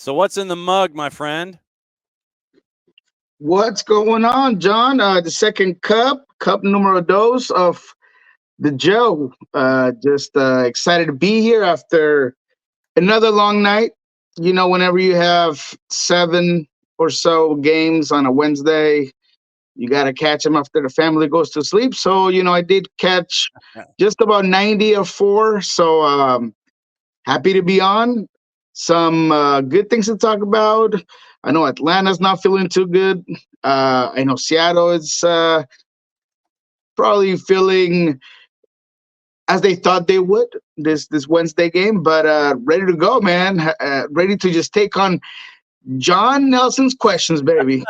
So what's in the mug, my friend? What's going on, John? The second cup numero dos of the Joe. Just excited to be here after another long night. You know, whenever you have seven or so games on a Wednesday, you got to catch them after the family goes to sleep. So, I did catch just about 90 or four. So, happy to be on. Some good things to talk about. I know Atlanta's not feeling too good. I know Seattle is probably feeling as they thought they would this Wednesday game, but ready to go, man. Ready to just take on John Nelson's questions, baby.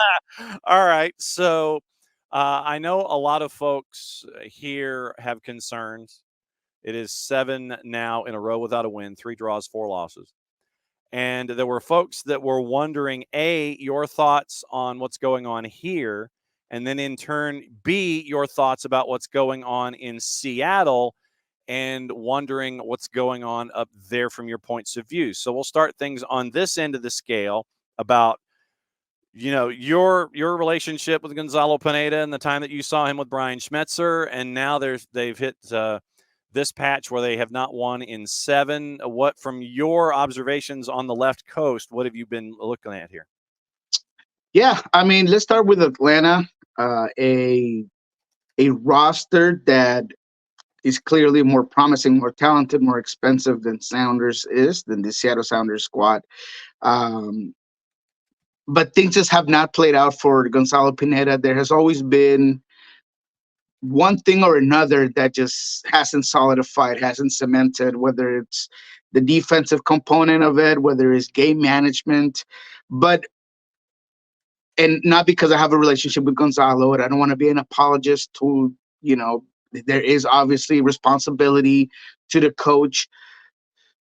All right. So I know a lot of folks here have concerns. It is 7 now in a row without a win, 3 draws, 4 losses. And there were folks that were wondering, A, your thoughts on what's going on here, and then in turn, B, your thoughts about what's going on in Seattle and wondering what's going on up there from your points of view. So we'll start things on this end of the scale about your relationship with Gonzalo Pineda and the time that you saw him with Brian Schmetzer, and now they've hit this patch where they have not won in 7. What, from your observations on the left coast, what have you been looking at here? Yeah, I mean, let's start with Atlanta, a roster that is clearly more promising, more talented, more expensive than than the Seattle Sounders squad. Um, but things just have not played out for Gonzalo Pineda. There has always been one thing or another that just hasn't solidified, hasn't cemented, whether it's the defensive component of it, whether it's game management. But, and not because I have a relationship with Gonzalo, and I don't want to be an apologist to, there is obviously responsibility to the coach.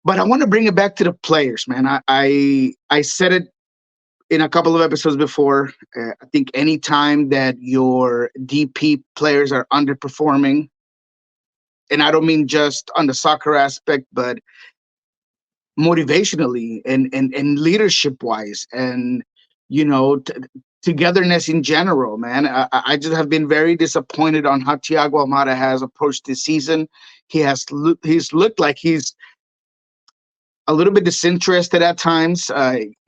But I want to bring it back to the players, man. I said it in a couple of episodes before. I think any time that your DP players are underperforming, and I don't mean just on the soccer aspect, but motivationally and leadership wise, and you know, t- togetherness in general, man. I just have been very disappointed on how Thiago Almada has approached this season. He's looked like he's a little bit disinterested at times,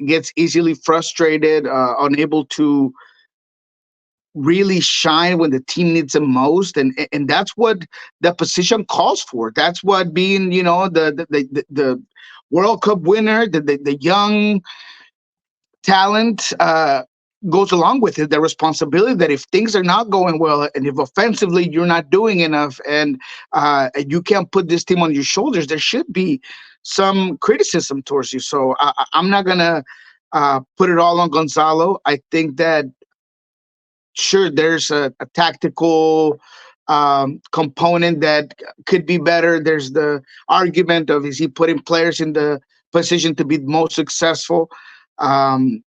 gets easily frustrated, unable to really shine when the team needs him most, and that's what the position calls for. That's what being, the World Cup winner, the young talent goes along with it. The responsibility that if things are not going well, and if offensively you're not doing enough, and you can't put this team on your shoulders, there should be some criticism towards you. So I'm not gonna put it all on Gonzalo. I think that sure there's a tactical component that could be better. There's the argument of is he putting players in the position to be most successful. Um,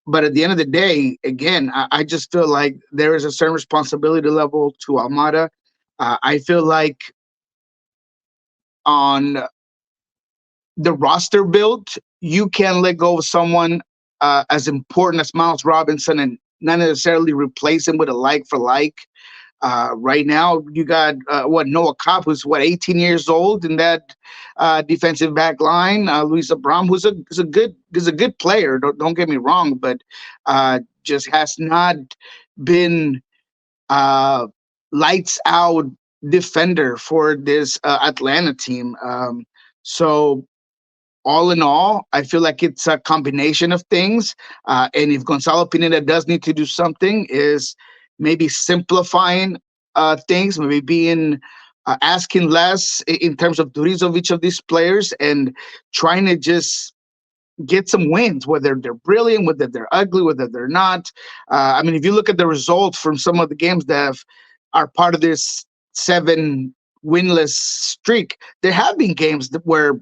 but at the end of the day, again, I just feel like there is a certain responsibility level to Almada. I feel like on the roster build, you can let go of someone as important as Miles Robinson and not necessarily replace him with a like for like. Right now, you got Noah Kopp, who's 18 years old in that defensive back line. Luis Abram, who's a good player. Don't get me wrong, but just has not been uh, lights out defender for this Atlanta team. So all in all, I feel like it's a combination of things. And if Gonzalo Pineda does need to do something, is maybe simplifying things, maybe being asking less in terms of duties of each of these players, and trying to just get some wins, whether they're brilliant, whether they're ugly, whether they're not. I mean, if you look at the results from some of the games are part of this 7 winless streak, there have been games where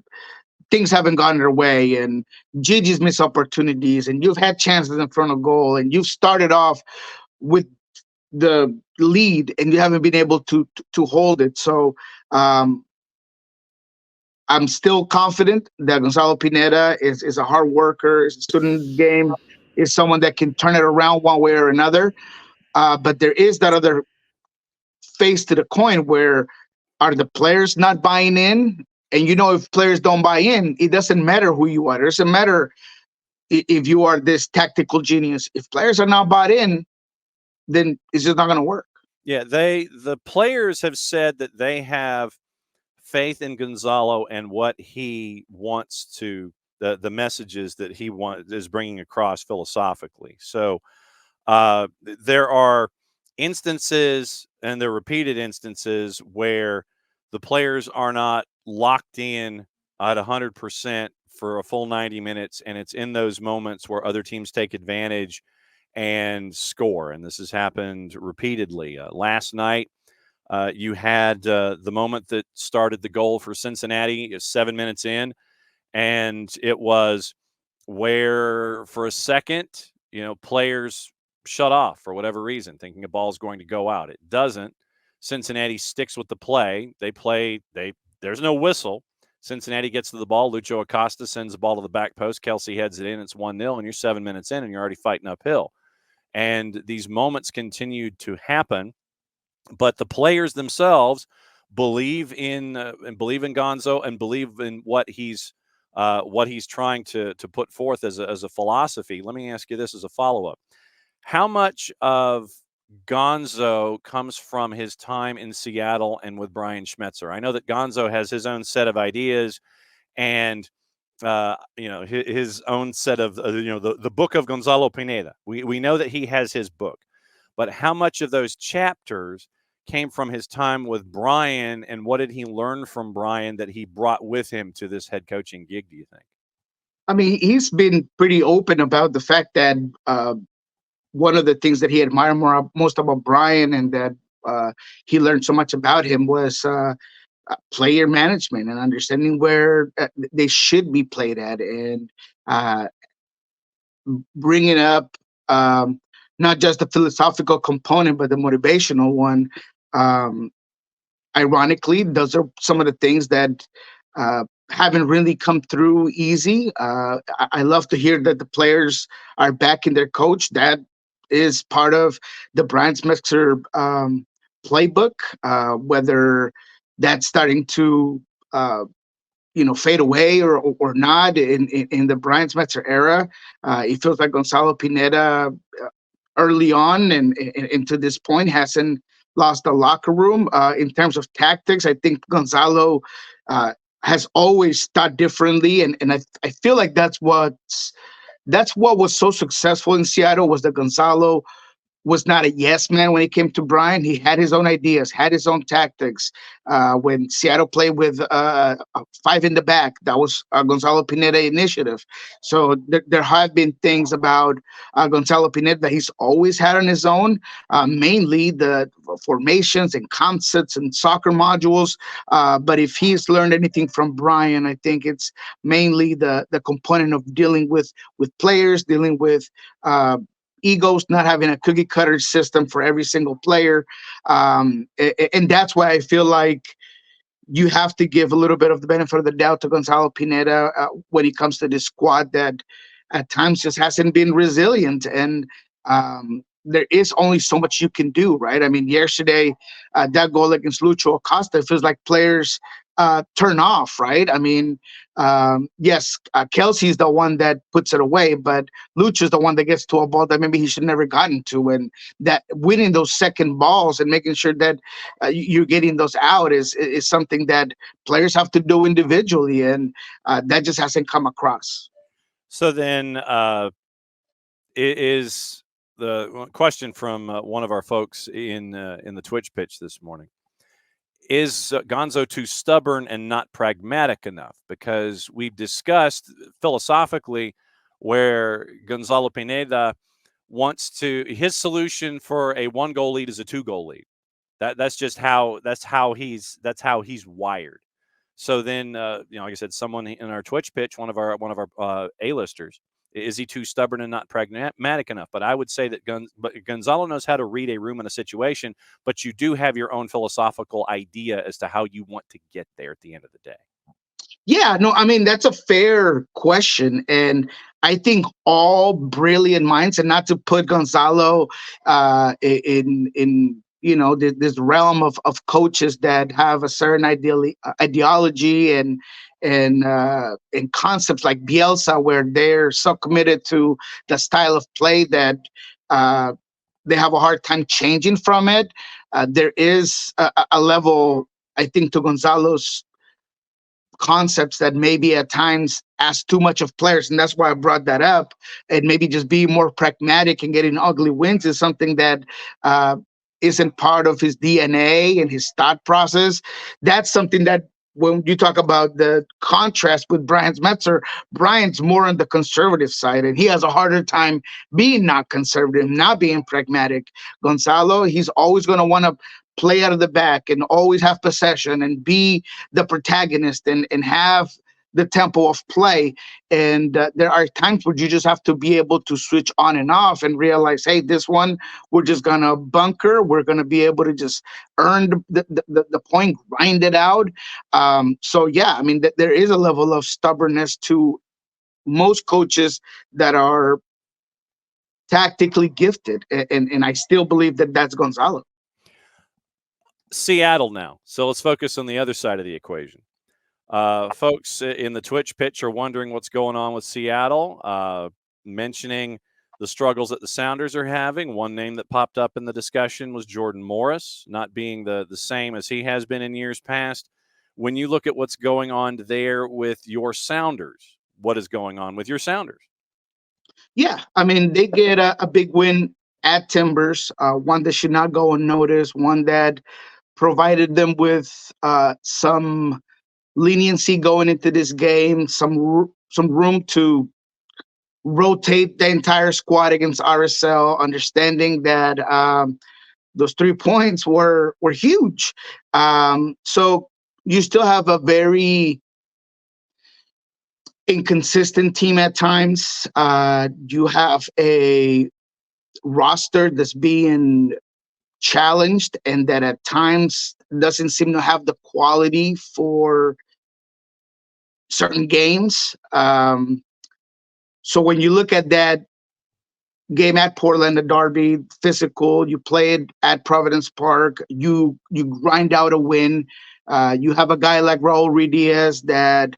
things haven't gone their way, and Gigi's missed opportunities, and you've had chances in front of goal, and you've started off with the lead and you haven't been able to hold it. So um, I'm still confident that Gonzalo Pineda is a hard worker, is a student of the game, is someone that can turn it around one way or another. But there is that other face to the coin where are the players not buying in? And if players don't buy in, it doesn't matter who you are. It doesn't matter if you are this tactical genius. If players are not bought in, then it's just not going to work. Yeah, the players have said that they have faith in Gonzalo and what he wants to the messages that he is bringing across philosophically. So there are instances, and they're repeated instances, where the players are not locked in at 100% for a full 90 minutes, and it's in those moments where other teams take advantage and score. And this has happened repeatedly. Last night, you had the moment that started the goal for Cincinnati 7 minutes in, and it was where for a second, players shut off for whatever reason, thinking a ball is going to go out. It doesn't. Cincinnati sticks with the play. There's no whistle. Cincinnati gets to the ball. Lucho Acosta sends the ball to the back post. Kelsey heads it in. It's 1-0, and you're 7 minutes in, and you're already fighting uphill. And these moments continued to happen, but the players themselves believe in Gonzo and believe in what he's trying to put forth as a philosophy. Let me ask you this as a follow-up. How much of Gonzo comes from his time in Seattle and with Brian Schmetzer? I know that Gonzo has his own set of ideas and his own set of the book of Gonzalo Pineda. We know that he has his book, but how much of those chapters came from his time with Brian, and what did he learn from Brian that he brought with him to this head coaching gig, do you think? I mean, he's been pretty open about the fact that one of the things that he admired most about Brian, and that he learned so much about him, was player management and understanding where they should be played at, and bringing up not just the philosophical component, but the motivational one. Um, Ironically, those are some of the things that haven't really come through easy. I love to hear that the players are backing their coach. That is part of the Brian Schmetzer playbook. Whether that's starting to fade away or not in the Brian Schmetzer era, it feels like Gonzalo Pineda early on and to this point hasn't lost the locker room. In terms of tactics, I think Gonzalo has always thought differently, and I feel like that's what was so successful in Seattle, was that Gonzalo was not a yes man when it came to Brian. He had his own ideas, had his own tactics. When Seattle played with five in the back, that was a Gonzalo Pineda initiative. So there have been things about Gonzalo Pineda that he's always had on his own, mainly the formations and concepts and soccer modules. But if he's learned anything from Brian, I think it's mainly the component of dealing with players, dealing with egos, not having a cookie cutter system for every single player. And that's why I feel like you have to give a little bit of the benefit of the doubt to Gonzalo Pineda when it comes to this squad that at times just hasn't been resilient. And there is only so much you can do, right? I mean, yesterday, that goal against Lucho Acosta, feels like players turn off, right? I mean, yes, Kelsey's the one that puts it away, but Lucho's the one that gets to a ball that maybe he should never gotten to. And that winning those second balls and making sure that you're getting those out is something that players have to do individually, and that just hasn't come across. So then it is the question from one of our folks in the Twitch pitch this morning. Is Gonzo too stubborn and not pragmatic enough? Because we've discussed philosophically where Gonzalo Pineda wants his solution for a 1-goal lead is a 2-goal lead. That's how he's wired. So then, like I said, someone in our Twitch pitch, one of our A-listers, is he too stubborn and not pragmatic enough? But I would say that Gonzalo knows how to read a room and a situation, but you do have your own philosophical idea as to how you want to get there at the end of the day. Yeah, no, I mean that's a fair question, and I think all brilliant minds, and not to put Gonzalo in this realm of coaches that have a certain ideology and concepts like Bielsa, where they're so committed to the style of play that uh, they have a hard time changing from it. There is a level, I think, to Gonzalo's concepts that maybe at times ask too much of players, and that's why I brought that up. And maybe just being more pragmatic and getting ugly wins is something that uh, isn't part of his DNA and his thought process. That's something that when you talk about the contrast with Brian Schmetzer, Brian's more on the conservative side, and he has a harder time being not conservative, not being pragmatic. Gonzalo, he's always going to want to play out of the back and always have possession and be the protagonist and have the tempo of play. And there are times where you just have to be able to switch on and off and realize, hey, this one we're just gonna bunker. We're gonna be able to just earn the point, grind it out. So yeah, I mean, there is a level of stubbornness to most coaches that are tactically gifted, and I still believe that that's Gonzalo. Seattle now. So let's focus on the other side of the equation. Folks in the Twitch pitch are wondering what's going on with Seattle, mentioning the struggles that the Sounders are having. One name that popped up in the discussion was Jordan Morris, not being the same as he has been in years past. When you look at what's going on there with your Sounders, what is going on with your Sounders? Yeah, I mean, they get a big win at Timbers, one that should not go unnoticed, one that provided them with some leniency going into this game, some room to rotate the entire squad against RSL, understanding that those 3 points were huge. So you still have a very inconsistent team at times. You have a roster that's being challenged and that at times doesn't seem to have the quality for certain games. So when you look at that game at Portland, the Derby, physical, you play it at Providence Park, you grind out a win. You have a guy like Raul Ruidiaz that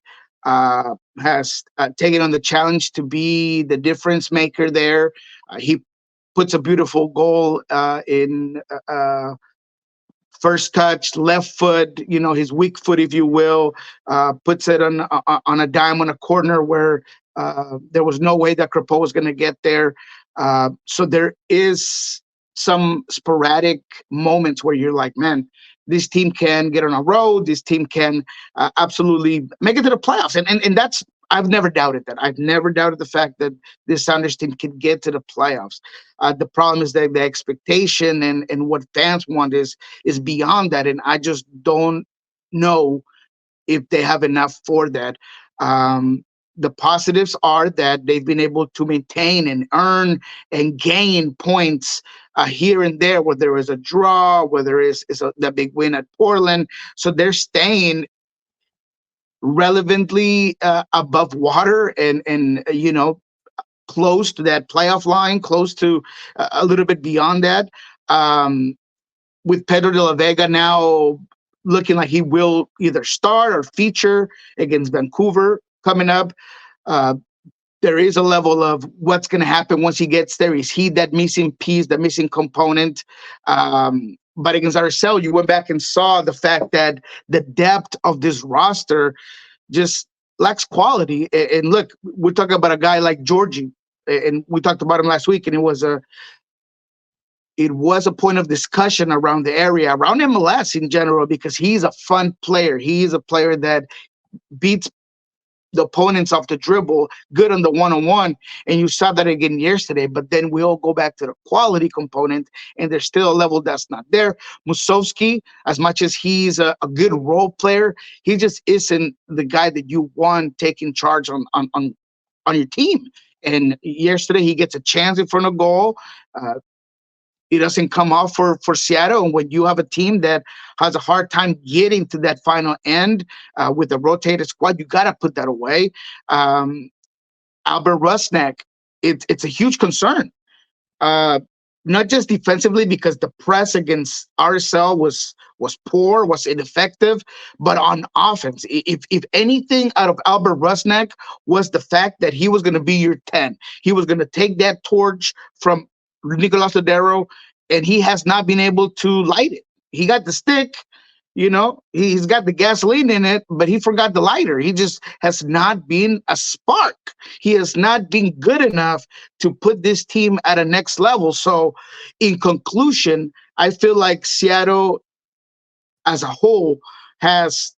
has taken on the challenge to be the difference maker there. He puts a beautiful goal in first touch, left foot, his weak foot, if you will, puts it on a dime on a corner where there was no way that Crepeau was going to get there. So there is some sporadic moments where you're like, man, this team can get on a road. This team can absolutely make it to the playoffs. And that's, I've never doubted that. I've never doubted the fact that this Sounders team can get to the playoffs. The problem is that the expectation and what fans want is beyond that. And I just don't know if they have enough for that. The positives are that they've been able to maintain and earn and gain points here and there, where there is a draw, where there is that big win at Portland. So they're staying relevantly above water and close to that playoff line, close to a little bit beyond that. Um, with Pedro de la Vega now looking like he will either start or feature against Vancouver coming up. Uh, there is a level of what's going to happen once he gets there. Is he that missing piece, the missing component? But against RSL, you went back and saw the fact that the depth of this roster just lacks quality. And look, we're talking about a guy like Georgie, and we talked about him last week, and it was a point of discussion around the area, around MLS in general, because he's a fun player. He is a player that beats the opponents off the dribble, good on the one-on-one, and you saw that again yesterday. But then we all go back to the quality component, and there's still a level that's not there. Musovski, as much as he's a good role player, he just isn't the guy that you want taking charge on your team. And yesterday he gets a chance in front of goal. it doesn't come off for Seattle. And when you have a team that has a hard time getting to that final end with a rotated squad, you got to put that away. Um, Albert Rusnak, it's a huge concern. Uh, Not just defensively because the press against RSL was poor, was ineffective, but on offense. If anything out of Albert Rusnak was the fact that he was going to be your 10. He was going to take that torch from Nicolas Lodero, and he has not been able to light it. He got the stick, he's got the gasoline in it, but he forgot the lighter. He just has not been a spark. He has not been good enough to put this team at a next level. So, in conclusion, I feel like Seattle as a whole has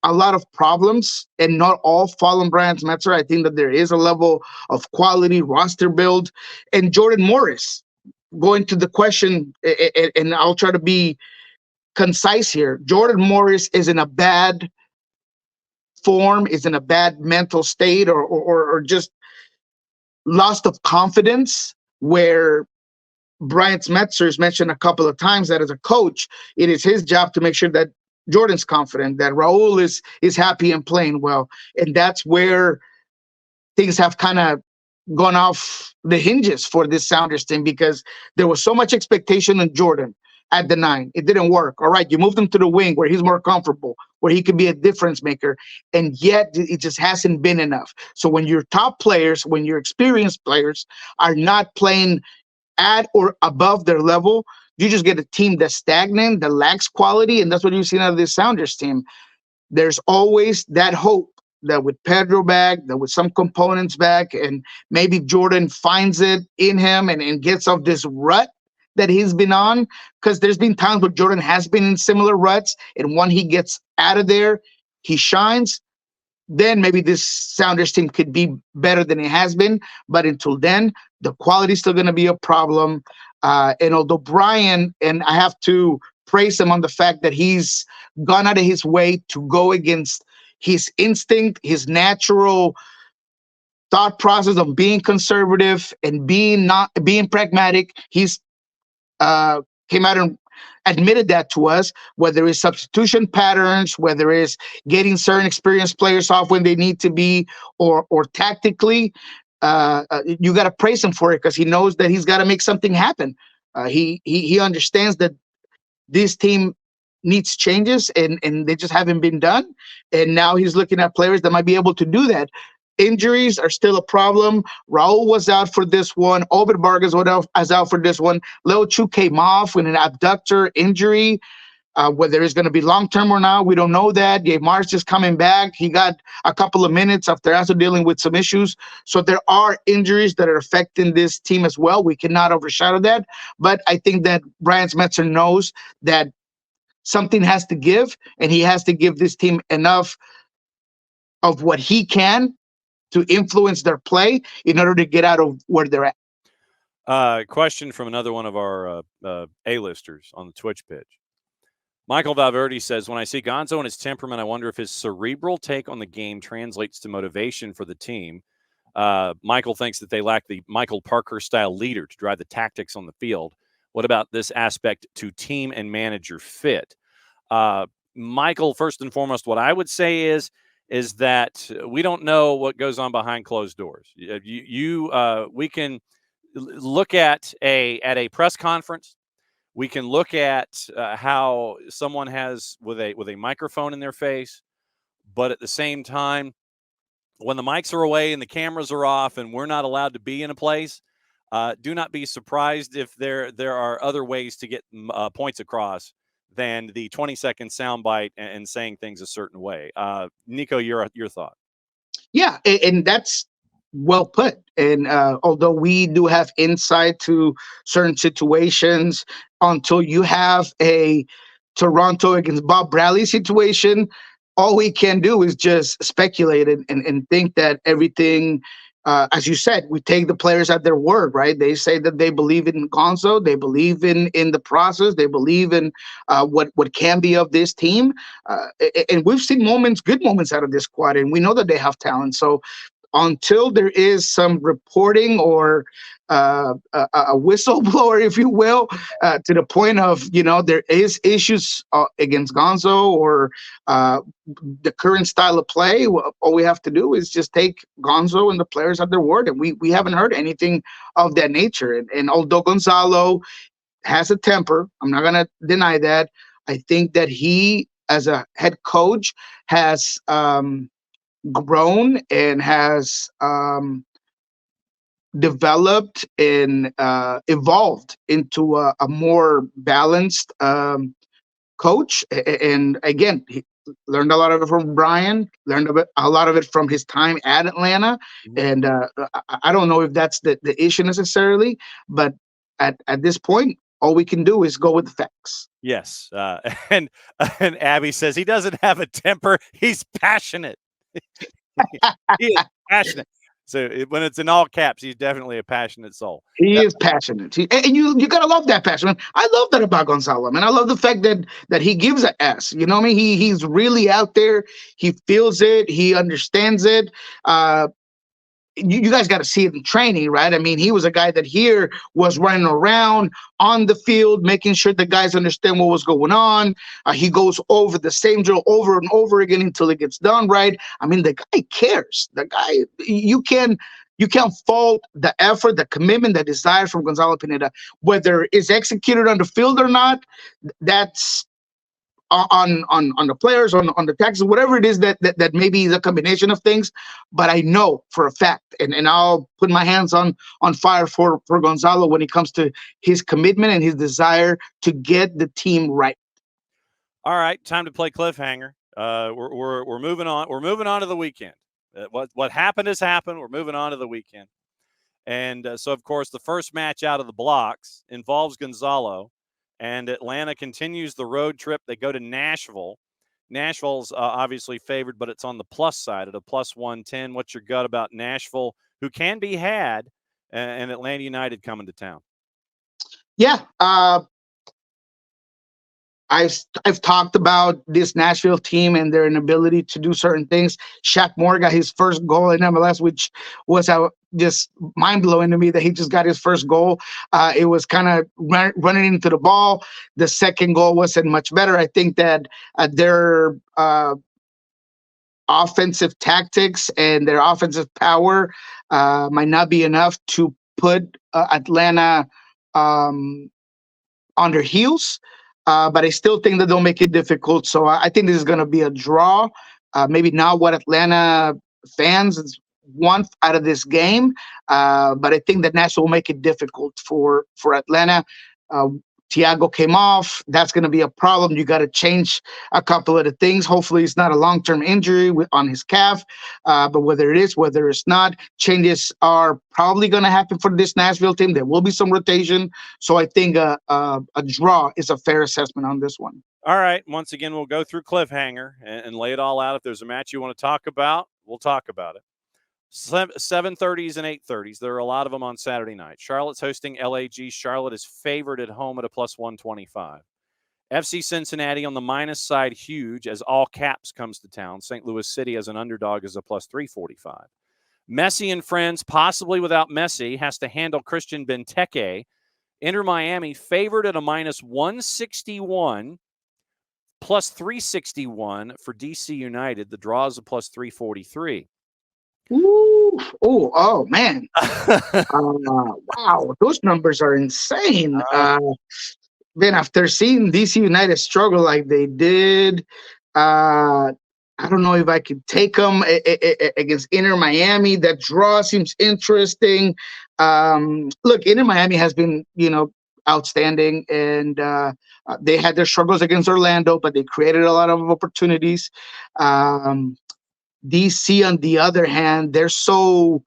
a lot of problems, and not all fall on Brian Schmetzer. I think that there is a level of quality roster build. And Jordan Morris, going to the question, and I'll try to be concise here. Jordan Morris is in a bad form, is in a bad mental state, or just lost of confidence, where Brian Schmetzer has mentioned a couple of times that as a coach, it is his job to make sure that Jordan's confident, that Raul is happy and playing well. And that's where things have kind of gone off the hinges for this Sounders team, because there was so much expectation on Jordan at the 9. It didn't work. All right, you moved him to the wing where he's more comfortable, where he could be a difference maker, and yet it just hasn't been enough. So when your top players, when your experienced players are not playing at or above their level, you just get a team that's stagnant, that lacks quality, and that's what you've seen out of this Sounders team. There's always that hope that with Pedro back, that with some components back, and maybe Jordan finds it in him and gets off this rut that he's been on, because there's been times where Jordan has been in similar ruts, and when he gets out of there, he shines. Then maybe this Sounders team could be better than it has been. But until then, the quality is still going to be a problem. And although Brian, and I have to praise him on the fact that he's gone out of his way to go against his instinct, his natural thought process of being conservative and being pragmatic. He's came out and admitted that to us, whether it's substitution patterns, whether it's getting certain experienced players off when they need to be, or tactically, you got to praise him for it, because he knows that he's got to make something happen. He understands that this team needs changes, and they just haven't been done. And now he's looking at players that might be able to do that. Injuries are still a problem. Raul was out for this one. Obed Vargas was out for this one. Leo Chu came off with an abductor injury. Whether it's going to be long-term or not, we don't know that. Dave Mar's just coming back. He got a couple of minutes after also dealing with some issues. So there are injuries that are affecting this team as well. We cannot overshadow that. But I think that Brian Schmetzer knows that something has to give, and he has to give this team enough of what he can to influence their play in order to get out of where they're at. Question from another one of our A-listers on the Twitch pitch. Michael Valverde says, when I see Gonzo and his temperament, I wonder if his cerebral take on the game translates to motivation for the team. Michael thinks that they lack the Michael Parker-style leader to drive the tactics on the field. What about this aspect to team and manager fit? Michael, first and foremost, what I would say is that we don't know what goes on behind closed doors. We can look at a press conference. We can look at how someone has with a microphone in their face, but at the same time, when the mics are away and the cameras are off and we're not allowed to be in a place, do not be surprised if there are other ways to get points across than the 20-second soundbite and saying things a certain way. Niko, your thought? Yeah, and that's well put. And although we do have insight to certain situations, until you have a Toronto against Bob Bradley situation, all we can do is just speculate and think that everything, as you said, we take the players at their word, right? They say that they believe in Gonzo, they believe in the process, they believe in what can be of this team. And we've seen good moments out of this squad, and we know that they have talent. So until there is some reporting or a whistleblower, if you will, to the point of, there is issues against Gonzo or the current style of play, all we have to do is just take Gonzo and the players at their word. And we haven't heard anything of that nature. And although Gonzalo has a temper, I'm not going to deny that. I think that he, as a head coach, has grown and has developed and evolved into a more balanced coach. And again, he learned a lot of it from Brian, learned a lot of it from his time at Atlanta. And I don't know if that's the issue necessarily, but at this point, all we can do is go with the facts. Yes. And Abby says he doesn't have a temper. He's passionate. He is passionate. So when it's in all caps, he's definitely a passionate soul. He is passionate. And you gotta love that passion. I love that about Gonzalo, man. I love the fact that he gives a S. You know what I mean? He's really out there. He feels it. He understands it. You guys got to see it in training, right? I mean, he was a guy that here was running around on the field, making sure the guys understand what was going on. He goes over the same drill over and over again until it gets done right. I mean, the guy cares. The guy, you can't fault the effort, the commitment, the desire from Gonzalo Pineda, whether it's executed on the field or not. That's on the players, on the taxes, whatever it is that maybe is a combination of things. But I know for a fact, and I'll put my hands on fire for Gonzalo when it comes to his commitment and his desire to get the team right. All right, time to play cliffhanger. We're moving on. We're moving on to the weekend. What happened has happened. We're moving on to the weekend. And so, of course, the first match out of the blocks involves Gonzalo. And Atlanta continues the road trip. They go to Nashville. Nashville's obviously favored, but it's on the plus side at a plus 110. What's your gut about Nashville, who can be had, and Atlanta United coming to town? Yeah. I've talked about this Nashville team and their inability to do certain things. Shaq Moore got his first goal in MLS, which was just mind-blowing to me that he just got his first goal. It was kind of running into the ball. The second goal wasn't much better. I think that their offensive tactics and their offensive power might not be enough to put Atlanta on their heels. But I still think that they'll make it difficult. So I think this is going to be a draw. Maybe not what Atlanta fans want out of this game, but I think that Nashville will make it difficult for Atlanta. Thiago came off. That's going to be a problem. You got to change a couple of the things. Hopefully, it's not a long-term injury on his calf. But whether it is, whether it's not, changes are probably going to happen for this Nashville team. There will be some rotation. So I think a draw is a fair assessment on this one. All right. Once again, we'll go through cliffhanger and lay it all out. If there's a match you want to talk about, we'll talk about it. 7:30s and 8:30s. There are a lot of them on Saturday night. Charlotte's hosting LAG. Charlotte is favored at home at a plus 125. FC Cincinnati on the minus side, huge, as all caps comes to town. St. Louis City as an underdog is a plus 345. Messi and friends, possibly without Messi, has to handle Christian Benteke. Inter Miami favored at a minus 161, plus 361 for DC United. The draw is a plus 343. Ooh, oh man. Wow, those numbers are insane. Then after seeing DC United struggle like they did, I don't know if I could take them against Inter Miami. That draw seems interesting. Look, Inter Miami has been, outstanding, and they had their struggles against Orlando, but they created a lot of opportunities. DC, on the other hand, they're so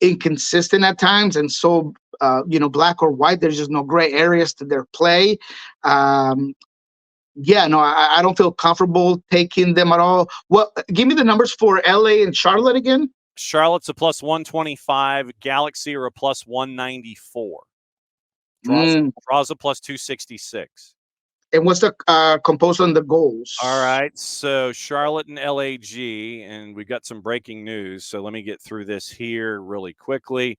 inconsistent at times and so, black or white. There's just no gray areas to their play. I don't feel comfortable taking them at all. Well, give me the numbers for LA and Charlotte again. Charlotte's a plus 125. Galaxy are a plus 194. Draws a plus 266. And what's the composed on the goals? All right. So Charlotte and LAG, and we've got some breaking news. So let me get through this here really quickly.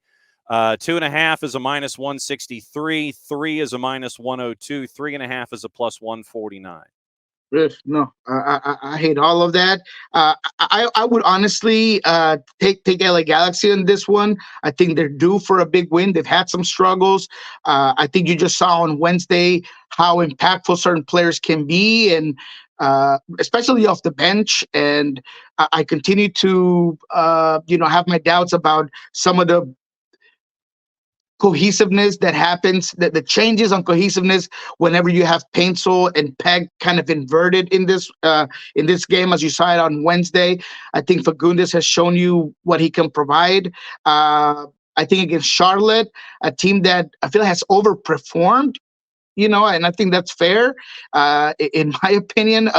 2.5 is a minus 163. 3 is a minus 102. 3.5 is a plus 149. No, I hate all of that. I would honestly take LA Galaxy in this one. I think they're due for a big win. They've had some struggles. I think you just saw on Wednesday how impactful certain players can be, and especially off the bench. And I continue to have my doubts about some of the cohesiveness that happens, that the changes on cohesiveness whenever you have Paintsel and Peg kind of inverted in this game, as you saw it on Wednesday. I think Fagundes has shown you what he can provide. I think against Charlotte, a team that I feel has overperformed, and I think that's fair, in my opinion,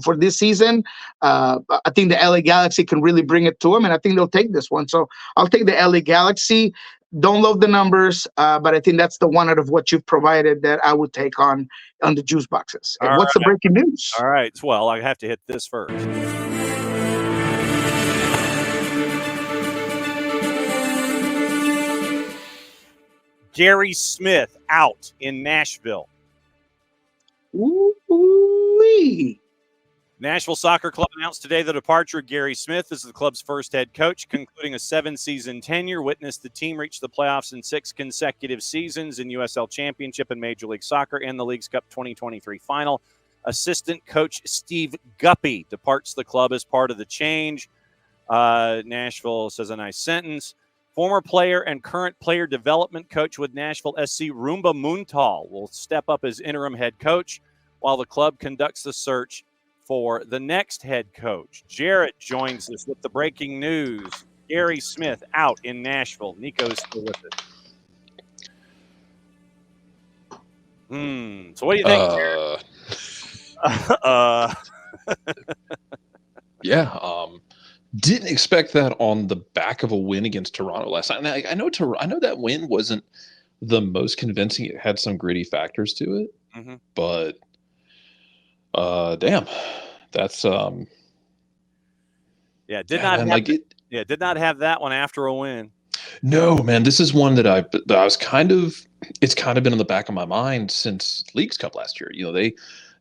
for this season. I think the LA Galaxy can really bring it to them, and I think they'll take this one. So I'll take the LA Galaxy. Don't love the numbers, but I think that's the one out of what you've provided that I would take on the juice boxes. And what's the breaking news? All right. Well, I have to hit this first. Gary Smith out in Nashville. Ooh-wee. Nashville Soccer Club announced today the departure of Gary Smith as the club's first head coach, concluding a 7-season tenure. Witnessed the team reach the playoffs in 6 consecutive seasons in USL Championship and Major League Soccer and the League's Cup 2023 final. Assistant coach Steve Guppy departs the club as part of the change. Nashville says a nice sentence. Former player and current player development coach with Nashville SC, Rumba Muntal, will step up as interim head coach while the club conducts the search for the next head coach. Jarrett joins us with the breaking news. Gary Smith out in Nashville. Niko's still with it. So what do you think? Yeah. Didn't expect that on the back of a win against Toronto last night. And I know that win wasn't the most convincing. It had some gritty factors to it, but damn, that's did not have that one after a win. No, man, this is one that I was it's kind of been in the back of my mind since Leagues Cup last year.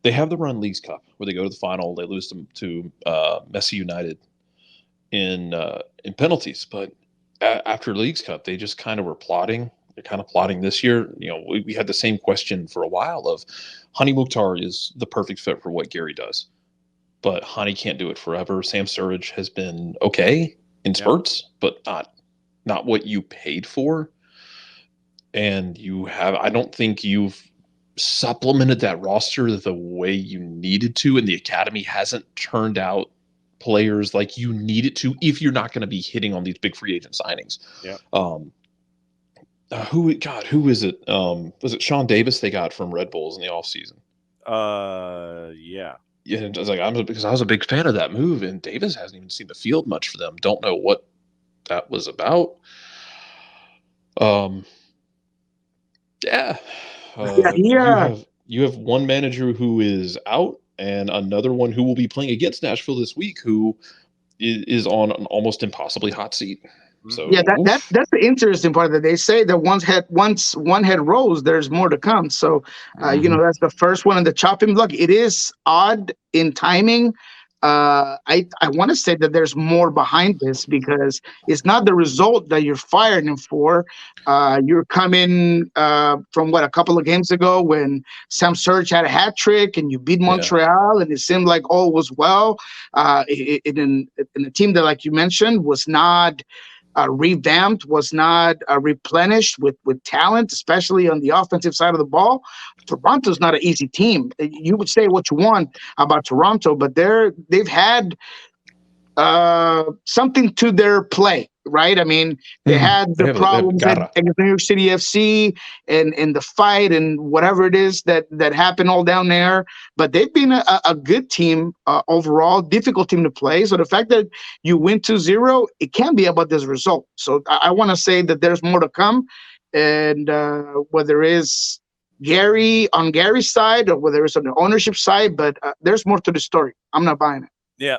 They have the run Leagues Cup where they go to the final, they lose to Messi United in penalties, but after Leagues Cup, they just kind of were plotting. They're kind of plotting this year. We had the same question for a while of Hani Mukhtar is the perfect fit for what Gary does, but Hani can't do it forever. Sam Surridge has been okay in spurts, but not what you paid for. And I don't think you've supplemented that roster the way you needed to, and the academy hasn't turned out players like you need it to if you're not going to be hitting on these big free agent signings. Yeah. Who is it? Was it Sean Davis they got from Red Bulls in the offseason? Yeah. Yeah, I was like, because I was a big fan of that move, and Davis hasn't even seen the field much for them. Don't know what that was about. Yeah. You have one manager who is out and another one who will be playing against Nashville this week who is on an almost impossibly hot seat. So yeah, that's the interesting part that they say that once one head rolls, there's more to come. So that's the first one in the chopping block. It is odd in timing. I want to say that there's more behind this because it's not the result that you're firing him for. You're coming from a couple of games ago when Sam Surridge had a hat trick and you beat Montreal, and it seemed like all was well. In a team that, like you mentioned, was not revamped, was not replenished with talent, especially on the offensive side of the ball. Toronto's not an easy team. You would say what you want about Toronto, but they've had something to their play, right? I mean, they had the problems against New York City FC and the fight and whatever it is that happened all down there. But they've been a good team overall, difficult team to play. So the fact that you win 2-0, it can be about this result. So I want to say that there's more to come. And whether it is on Gary's side or whether it's on the ownership side, but there's more to the story. I'm not buying it. Yeah.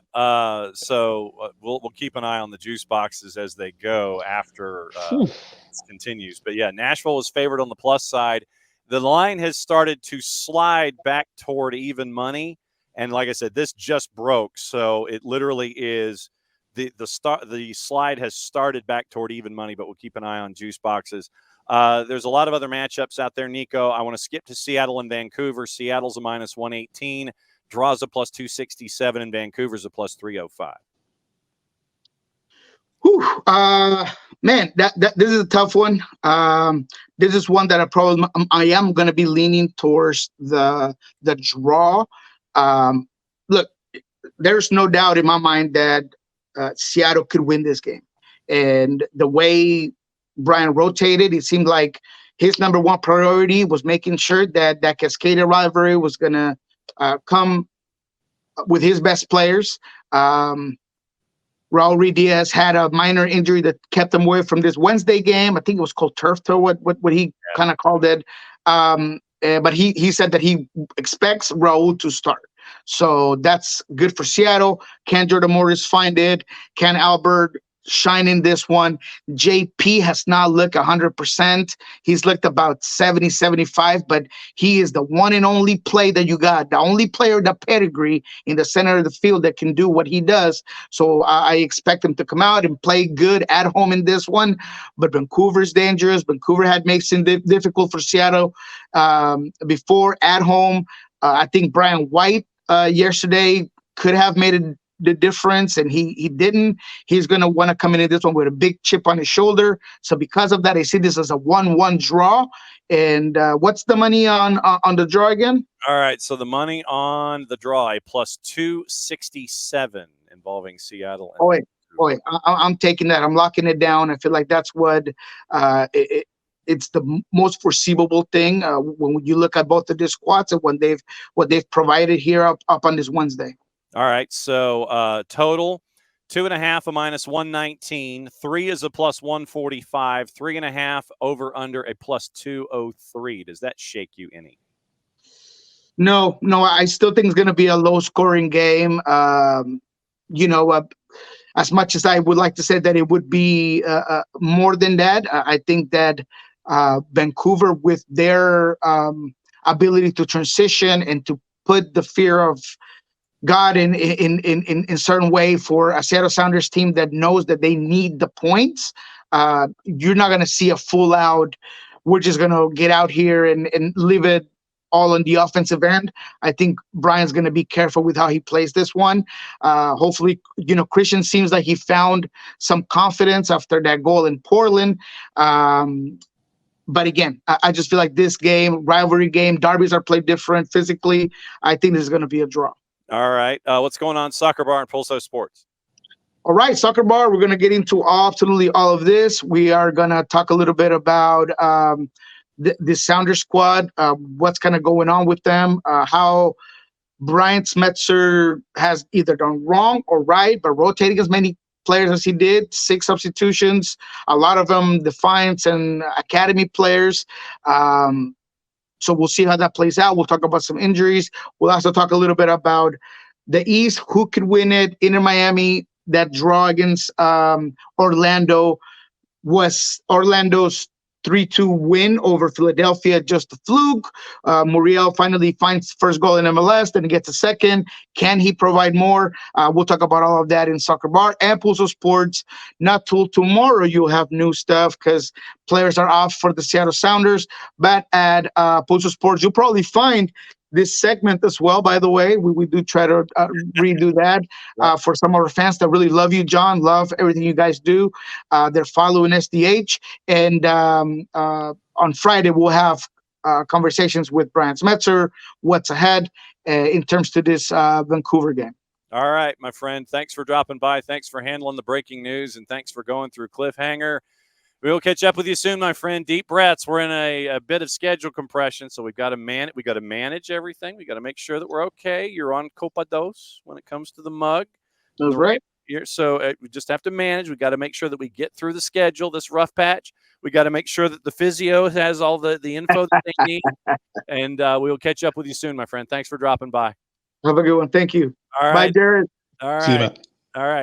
So we'll keep an eye on the juice boxes as they go after this continues. But yeah, Nashville is favored on the plus side. The line has started to slide back toward even money, and like I said, this just broke, so it literally is the slide has started back toward even money. But we'll keep an eye on juice boxes. There's a lot of other matchups out there, Niko. I want to skip to Seattle and Vancouver. Seattle's a minus 118. Draws a plus 267, and Vancouver's a plus 305. Whew, man, this is a tough one. This is one that I am going to be leaning towards the draw. Look, there's no doubt in my mind that Seattle could win this game, and the way Brian rotated, it seemed like his number one priority was making sure that Cascadia rivalry was going to come with his best players. Raul Ruiz had a minor injury that kept him away from this Wednesday game. I think it was called turf toe, what he kind of called it. But he said that he expects Raul to start. So that's good for Seattle. Can Jordan Morris find it? Can Albert shine in this one? JP has not looked 100%. He's looked about 70, 75, but he is the one and only play that you got. The only player, the pedigree in the center of the field that can do what he does. So I expect him to come out and play good at home in this one. But Vancouver's dangerous. Vancouver had makes it difficult for Seattle before at home. I think Brian White yesterday could have made the difference, and he didn't. He's going to want to come into this one with a big chip on his shoulder. So because of that, I see this as a 1-1 draw. And what's the money on the draw again? All right, so the money on the draw, a plus 267 involving Seattle. I'm taking that. I'm locking it down. I feel like that's what it's the most foreseeable thing when you look at both of these squads and what they've provided here up on this Wednesday. All right, so total 2.5 a minus 119, 3 is a plus 145, 3.5 over under a plus 203. Does that shake you any? No, I still think it's going to be a low scoring game. As much as I would like to say that it would be more than that, I think that Vancouver, with their ability to transition and to put the fear of God in certain way for a Seattle Sounders team that knows that they need the points, you're not going to see a full out, we're just going to get out here and leave it all on the offensive end. I think Brian's going to be careful with how he plays this one. Hopefully, Christian seems like he found some confidence after that goal in Portland. But again, I just feel like this game, rivalry game, derbies are played different physically. I think this is going to be a draw. All right. What's going on Soccer Bar and Pulso Sports? All right, Soccer Bar, we're going to get into absolutely all of this. We are going to talk a little bit about the Sounder squad, what's kind of going on with them, how Brian Schmetzer has either done wrong or right, but rotating as many players as he did, 6 substitutions, a lot of them Defiance and Academy players. So we'll see how that plays out. We'll talk about some injuries. We'll also talk a little bit about the East, who could win it. Inter Miami, that draw against Orlando was Orlando's 3-2 win over Philadelphia, just a fluke. Muriel finally finds first goal in MLS, then he gets a second. Can he provide more? We'll talk about all of that in Soccer Bar and Pulso Sports. Not till tomorrow you'll have new stuff because players are off for the Seattle Sounders. But at Pulso Sports, you'll probably find this segment as well, by the way. We do try to redo that for some of our fans that really love you, John, love everything you guys do. They're following SDH. And on Friday, we'll have conversations with Brian Schmetzer, what's ahead in terms to this Vancouver game. All right, my friend. Thanks for dropping by. Thanks for handling the breaking news, and thanks for going through Cliffhanger. We'll catch up with you soon, my friend. Deep breaths. We're in a bit of schedule compression, so we've got to manage everything. We got to make sure that we're okay. You're on Copa Dos when it comes to the mug. That's right. So we just have to manage. We got to make sure that we get through the schedule, this rough patch. We got to make sure that the physio has all the info that they need. And we will catch up with you soon, my friend. Thanks for dropping by. Have a good one. Thank you. All Bye, right. Jared. All See you, right. man. All right.